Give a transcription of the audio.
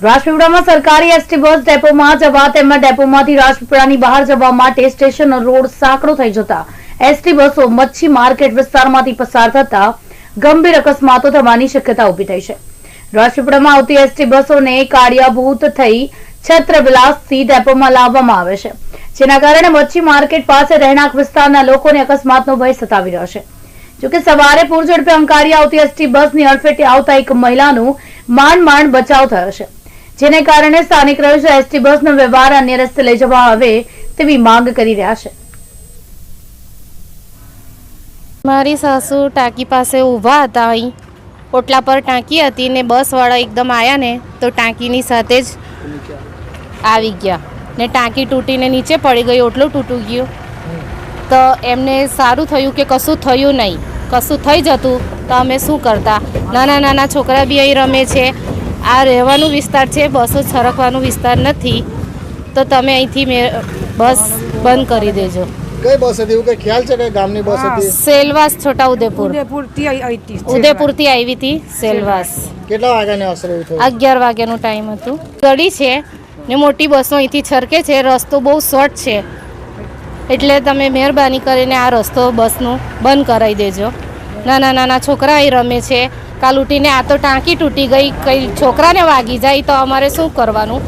રાજપીપળામાં સરકારી ST bus ડેપોમાં જવા તેમના ડેપોમાંથી રાજપીપળાની બહાર જવા માટે સ્ટેશન રોડ સાંકડો થઈ જતા એસટી બસો મચ્છી માર્કેટ વિસ્તારમાંથી પસાર થતા ગંભીર અકસ્માતો થવાની શક્યતા ઉભી થઈ છે। રાજપીપળામાં આવતી એસટી બસોને કાળિયાભૂત થઈ છત્રવિલાસથી ડેપોમાં લાવવામાં આવે છે, જેના કારણે મચ્છી માર્કેટ પાસે રહેણાંક વિસ્તારના લોકોને અકસ્માતનો ભય સતાવી રહ્યો છે। જોકે સવારે પૂરઝડપે અંકારી આવતી એસટી બસની અડફેટે આવતા એક મહિલાનું માંડ બચાવ થયો છે, જેને કારણે સ્થાનિક રહીશો એસટી બસનો વ્યવહાર અન્ય રસ્તે લઈ જવા આવે તેવી માંગ કરી રહ્યા છે। મારી સાસુ ટાંકી પાસે ઊભા હતા, અહીં ઓટલા પર ટાંકી હતી ને બસવાળા એકદમ આવ્યા ને તો ટાંકીની સાથે જ આવી ગયા ને ટાંકી તૂટીને નીચે પડી ગઈ, ઓટલું તૂટી ગયું। તો એમને સારું થયું કે કશું થયું નહીં, કશું થઈ જતું તો અમે શું કરતા। નાના છોકરા બી અહીં રમે છે, આ રહેવાનું વિસ્તાર છે, બસો સરકવાનું વિસ્તાર નથી, તો તમે અહીંથી બસ બંધ કરી દેજો। કઈ બસ હતી એવું કઈ ખ્યાલ છે? કઈ ગામની બસ હતી? સેલવાસ છોટા ઉદેપુરથી આવી હતી સેલવાસ। કેટલા વાગ્યાની આશરે થયું? 11 વાગ્યાનો ટાઈમ હતું। ગળી છે ને મોટી બસો અહીંથી છરકે છે, રસ્તો બહુ શોર્ટ છે, એટલે તમે મહેરબાની કરીને આ રસ્તો બસનો બંધ કરાવી દેજો। નાના છોકરા અહીં રમે છે, કાલ ઉઠીને આ તો ટાંકી તૂટી ગઈ, કઈ છોકરાને વાગી જાય તો અમારે શું કરવાનું?